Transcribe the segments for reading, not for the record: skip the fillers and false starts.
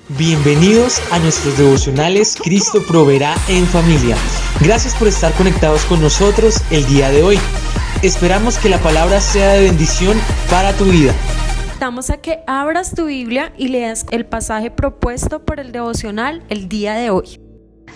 Bienvenidos a nuestros devocionales Cristo Proveerá en Familia. Gracias por estar conectados con nosotros el día de hoy. Esperamos que la palabra sea de bendición para tu vida. Invitamos a que abras tu Biblia y leas el pasaje propuesto por el devocional el día de hoy.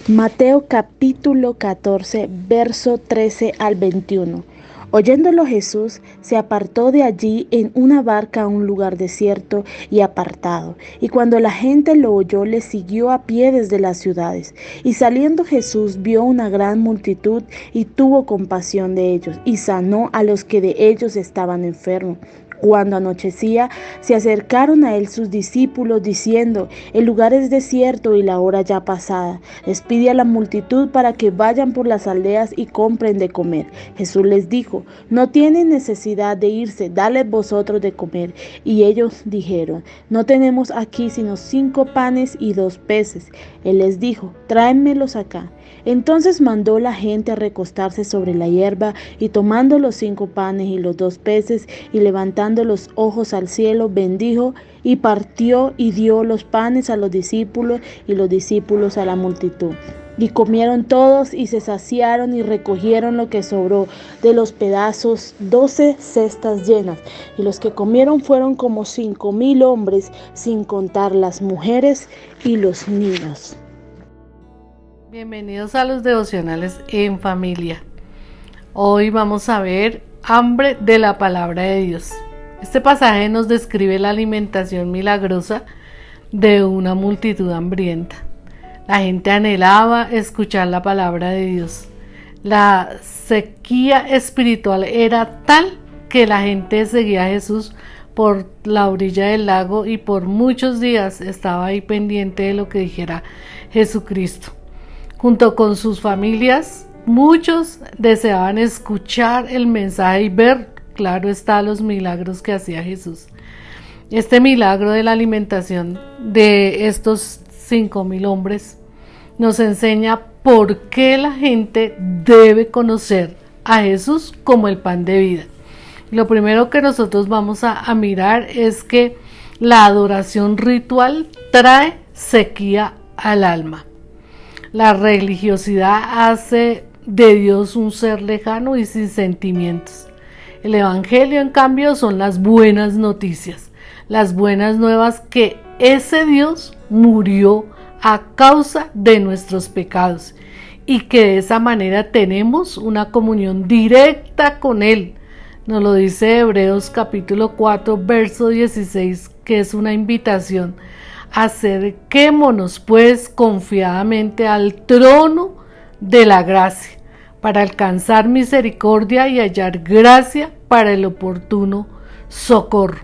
Mateo capítulo 14, verso 13 al 21. Oyéndolo Jesús, se apartó de allí en una barca a un lugar desierto y apartado. Y cuando la gente lo oyó, le siguió a pie desde las ciudades. Y saliendo Jesús vio una gran multitud y tuvo compasión de ellos, y sanó a los que de ellos estaban enfermos. Cuando anochecía, se acercaron a él sus discípulos diciendo: el lugar es desierto y la hora ya pasada. Despide a la multitud para que vayan por las aldeas y compren de comer. Jesús les dijo: no tienen necesidad de irse, dadles vosotros de comer. Y ellos dijeron: no tenemos aquí sino 5 panes y 2 peces. Él les dijo: tráenmelos acá. Entonces mandó la gente a recostarse sobre la hierba, y tomando los 5 panes y los 2 peces, y levantando los ojos al cielo, bendijo y partió y dio los panes a los discípulos y los discípulos a la multitud. Y comieron todos y se saciaron y recogieron lo que sobró de los pedazos, 12 cestas llenas. Y los que comieron fueron como 5,000 hombres, sin contar las mujeres y los niños. Bienvenidos a los devocionales en familia. Hoy vamos a ver hambre de la palabra de Dios. Este pasaje nos describe la alimentación milagrosa de una multitud hambrienta. La gente anhelaba escuchar la palabra de Dios. La sequía espiritual era tal que la gente seguía a Jesús por la orilla del lago y por muchos días estaba ahí pendiente de lo que dijera Jesucristo. Junto con sus familias, muchos deseaban escuchar el mensaje y ver, claro está, los milagros que hacía Jesús. Este milagro de la alimentación de estos 5,000 hombres nos enseña por qué la gente debe conocer a Jesús como el pan de vida. Lo primero que nosotros vamos a mirar es que la adoración ritual trae sequía al alma. La religiosidad hace de Dios un ser lejano y sin sentimientos. El evangelio, en cambio, son las buenas noticias, las buenas nuevas que ese Dios murió a causa de nuestros pecados y que de esa manera tenemos una comunión directa con Él. Nos lo dice Hebreos capítulo 4, verso 16, que es una invitación. Acerquémonos pues confiadamente al trono de la gracia para alcanzar misericordia y hallar gracia para el oportuno socorro.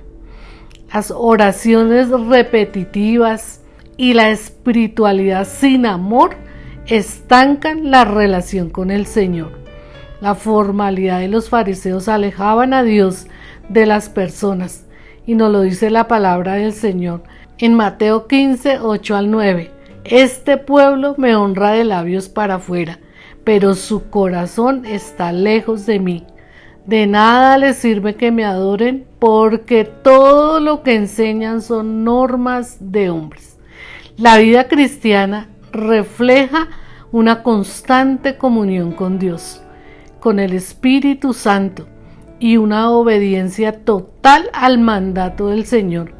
Las oraciones repetitivas y la espiritualidad sin amor estancan la relación con el Señor. La formalidad de los fariseos alejaban a Dios de las personas, y nos lo dice la palabra del Señor en Mateo 15, 8 al 9. Este pueblo me honra de labios para afuera, pero su corazón está lejos de mí. De nada les sirve que me adoren, porque todo lo que enseñan son normas de hombres. La vida cristiana refleja una constante comunión con Dios, con el Espíritu Santo, y una obediencia total al mandato del Señor.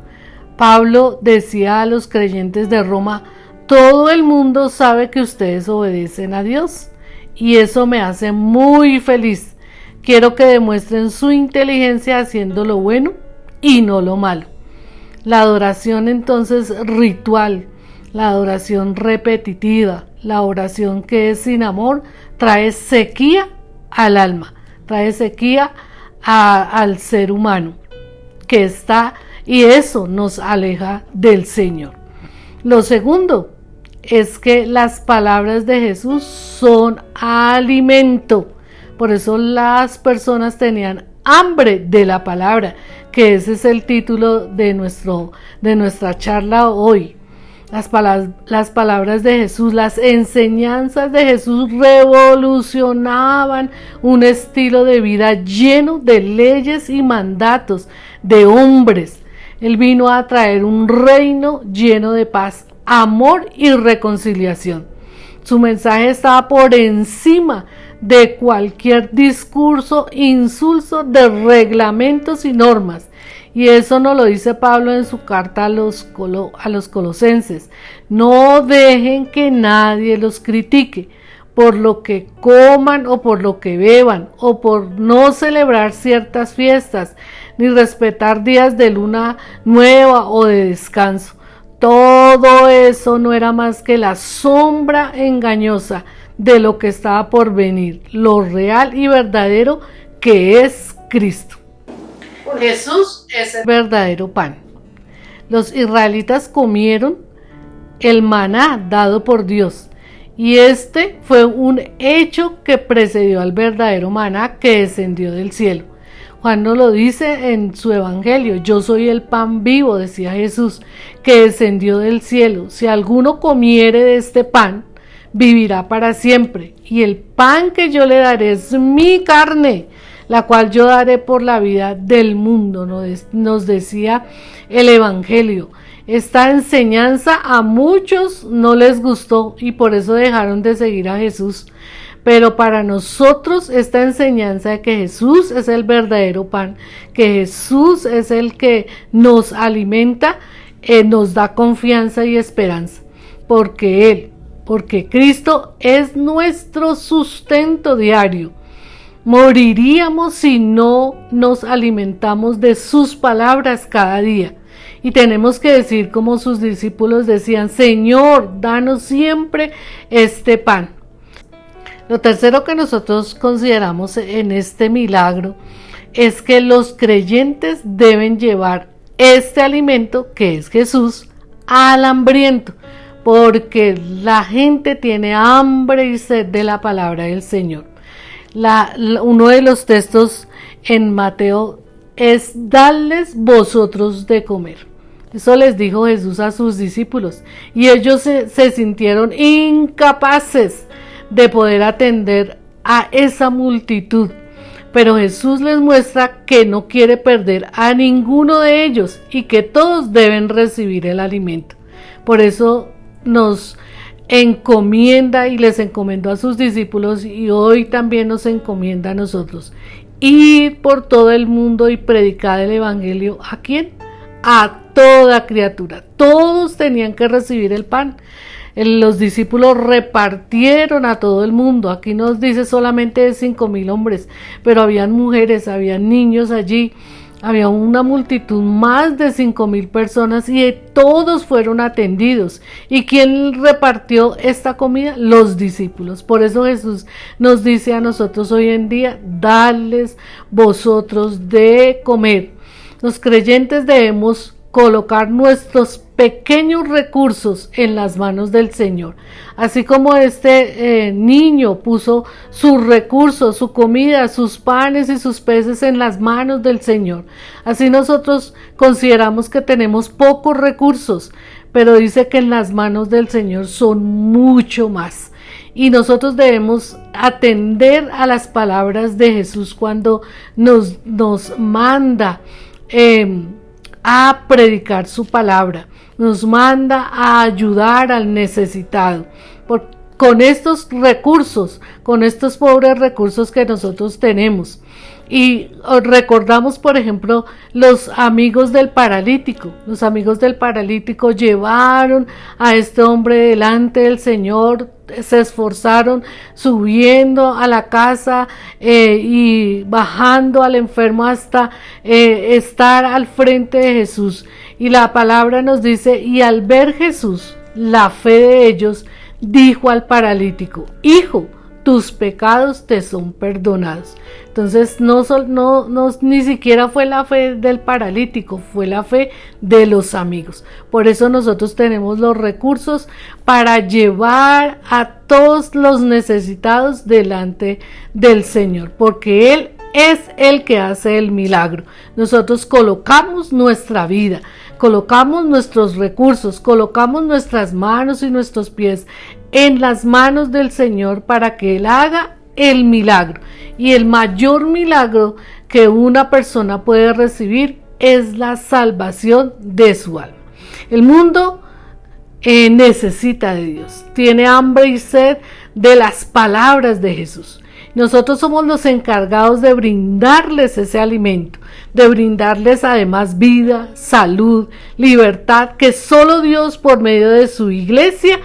Pablo decía a los creyentes de Roma: todo el mundo sabe que ustedes obedecen a Dios, y eso me hace muy feliz. Quiero que demuestren su inteligencia haciendo lo bueno y no lo malo. La adoración entonces ritual, la adoración repetitiva, la oración que es sin amor, trae sequía al alma, trae sequía al ser humano que está, y eso nos aleja del Señor. Lo segundo es que las palabras de Jesús son alimento. Por eso las personas tenían hambre de la palabra, que ese es el título de nuestra charla hoy. Las palabras de Jesús, las enseñanzas de Jesús revolucionaban un estilo de vida lleno de leyes y mandatos de hombres. Él vino a traer un reino lleno de paz amor y reconciliación. Su mensaje estaba por encima de cualquier discurso insulso de reglamentos y normas. Y eso nos lo dice Pablo en su carta a los colosenses. No dejen que nadie los critique por lo que coman o por lo que beban, o por no celebrar ciertas fiestas, ni respetar días de luna nueva o de descanso. Todo eso no era más que la sombra engañosa de lo que estaba por venir, lo real y verdadero que es Cristo. Jesús es el verdadero pan. Los israelitas comieron el maná dado por Dios, y este fue un hecho que precedió al verdadero maná que descendió del cielo. Juan nos lo dice en su evangelio: yo soy el pan vivo, decía Jesús, que descendió del cielo. Si alguno comiere de este pan, vivirá para siempre. Y el pan que yo le daré es mi carne, la cual yo daré por la vida del mundo, nos decía el evangelio. Esta enseñanza a muchos no les gustó y por eso dejaron de seguir a Jesús. Pero para nosotros esta enseñanza de que Jesús es el verdadero pan, que Jesús es el que nos alimenta, nos da confianza y esperanza. Porque Cristo es nuestro sustento diario. Moriríamos si no nos alimentamos de sus palabras cada día. Y tenemos que decir como sus discípulos decían: Señor, danos siempre este pan. Lo tercero que nosotros consideramos en este milagro es que los creyentes deben llevar este alimento, que es Jesús, al hambriento, porque la gente tiene hambre y sed de la palabra del Señor. Uno de los textos en Mateo es: dadles vosotros de comer. Eso les dijo Jesús a sus discípulos, y ellos se sintieron incapaces de poder atender a esa multitud. Pero Jesús les muestra que no quiere perder a ninguno de ellos y que todos deben recibir el alimento. Por eso nos encomienda y les encomendó a sus discípulos, y hoy también nos encomienda a nosotros: ir por todo el mundo y predicar el evangelio. ¿A quién? A toda criatura. Todos tenían que recibir el pan. Los discípulos repartieron a todo el mundo. Aquí nos dice solamente de 5,000 hombres, pero habían mujeres, habían niños allí, había una multitud, más de 5,000 personas, y todos fueron atendidos. ¿Y quién repartió esta comida? Los discípulos. Por eso Jesús nos dice a nosotros hoy en día: dadles vosotros de comer. Los creyentes debemos colocar nuestros pequeños recursos en las manos del Señor. Así como este niño puso sus recursos, su comida, sus panes y sus peces en las manos del Señor. Así nosotros consideramos que tenemos pocos recursos, pero dice que en las manos del Señor son mucho más. Y nosotros debemos atender a las palabras de Jesús cuando nos manda a predicar su palabra, nos manda a ayudar al necesitado. Con estos recursos, con estos pobres recursos que nosotros tenemos. Y recordamos, por ejemplo, los amigos del paralítico. Los amigos del paralítico llevaron a este hombre delante del Señor, se esforzaron subiendo a la casa y bajando al enfermo hasta estar al frente de Jesús. Y la palabra nos dice: y al ver Jesús la fe de ellos, dijo al paralítico: hijo, tus pecados te son perdonados. Entonces ni siquiera fue la fe del paralítico, fue la fe de los amigos. Por eso nosotros tenemos los recursos para llevar a todos los necesitados delante del Señor, porque Él es el que hace el milagro. Nosotros colocamos nuestra vida, colocamos nuestros recursos, colocamos nuestras manos y nuestros pies en las manos del Señor para que Él haga el milagro. Y el mayor milagro que una persona puede recibir es la salvación de su alma. El mundo necesita de Dios, tiene hambre y sed de las palabras de Jesús. Nosotros somos los encargados de brindarles ese alimento, de brindarles además vida, salud, libertad, que solo Dios por medio de su iglesia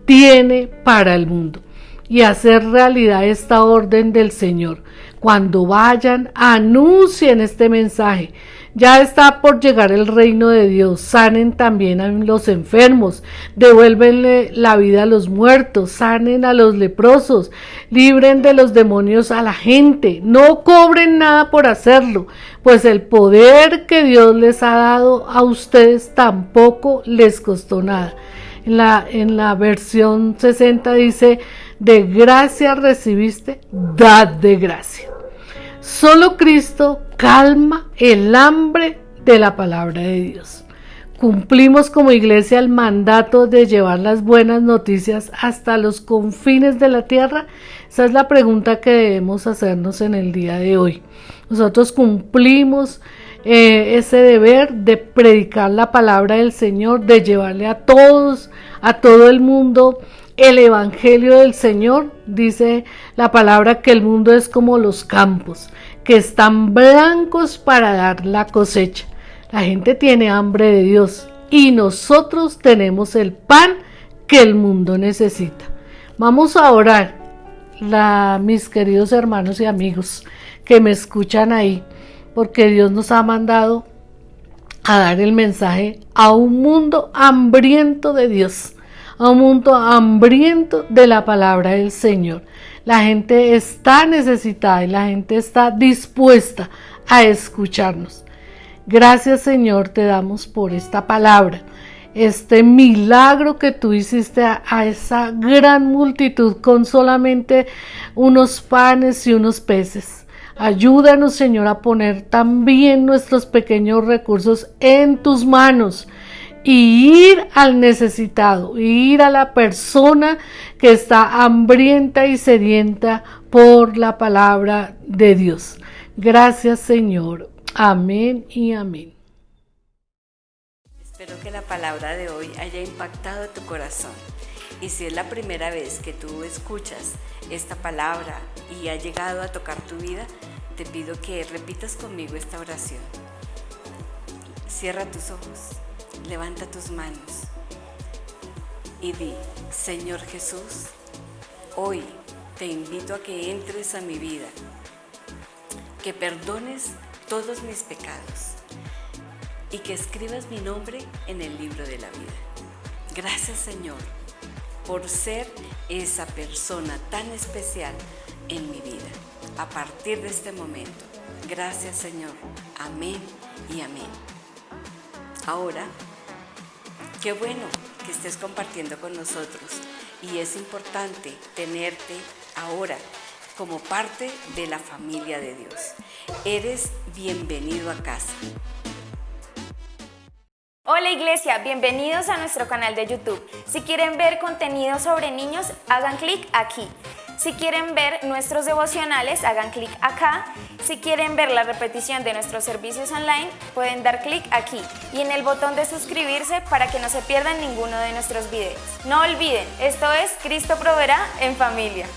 tiene para el mundo. Y hacer realidad esta orden del Señor. Cuando vayan, anuncien este mensaje. Ya está por llegar el reino de Dios. Sanen también a los enfermos, devuélvenle la vida a los muertos, sanen a los leprosos, libren de los demonios a la gente. No cobren nada por hacerlo, pues el poder que Dios les ha dado a ustedes tampoco les costó nada. En la versión 60 dice: de gracia recibiste, dad de gracia. Solo Cristo calma el hambre de la palabra de Dios. Cumplimos como iglesia el mandato de llevar las buenas noticias hasta los confines de la tierra. Esa es la pregunta que debemos hacernos en el día de hoy. Nosotros cumplimos ese deber de predicar la palabra del Señor, de llevarle a todos, a todo el mundo, el evangelio del Señor. Dice la palabra que el mundo es como los campos, que están blancos para dar la cosecha. La gente tiene hambre de Dios y nosotros tenemos el pan que el mundo necesita. Vamos a orar, mis queridos hermanos y amigos que me escuchan ahí, porque Dios nos ha mandado a dar el mensaje a un mundo hambriento de Dios, a un mundo hambriento de la palabra del Señor. La gente está necesitada y la gente está dispuesta a escucharnos. Gracias, Señor, te damos por esta palabra, este milagro que tú hiciste a esa gran multitud con solamente unos panes y unos peces. Ayúdanos, Señor, a poner también nuestros pequeños recursos en tus manos y ir al necesitado, ir a la persona que está hambrienta y sedienta por la palabra de Dios. Gracias, Señor. Amén y amén. Espero que la palabra de hoy haya impactado tu corazón. Y si es la primera vez que tú escuchas esta palabra y ha llegado a tocar tu vida, te pido que repitas conmigo esta oración. Cierra tus ojos, levanta tus manos y di: Señor Jesús, hoy te invito a que entres a mi vida, que perdones todos mis pecados y que escribas mi nombre en el libro de la vida. Gracias, Señor, por ser esa persona tan especial en mi vida. A partir de este momento, gracias, Señor. Amén y amén. Ahora, qué bueno que estés compartiendo con nosotros y es importante tenerte ahora como parte de la familia de Dios. Eres bienvenido a casa. Hola iglesia, bienvenidos a nuestro canal de YouTube. Si quieren ver contenido sobre niños, hagan clic aquí. Si quieren ver nuestros devocionales, hagan clic acá. Si quieren ver la repetición de nuestros servicios online, pueden dar clic aquí y en el botón de suscribirse para que no se pierdan ninguno de nuestros videos. No olviden, esto es Cristo Proveerá en familia.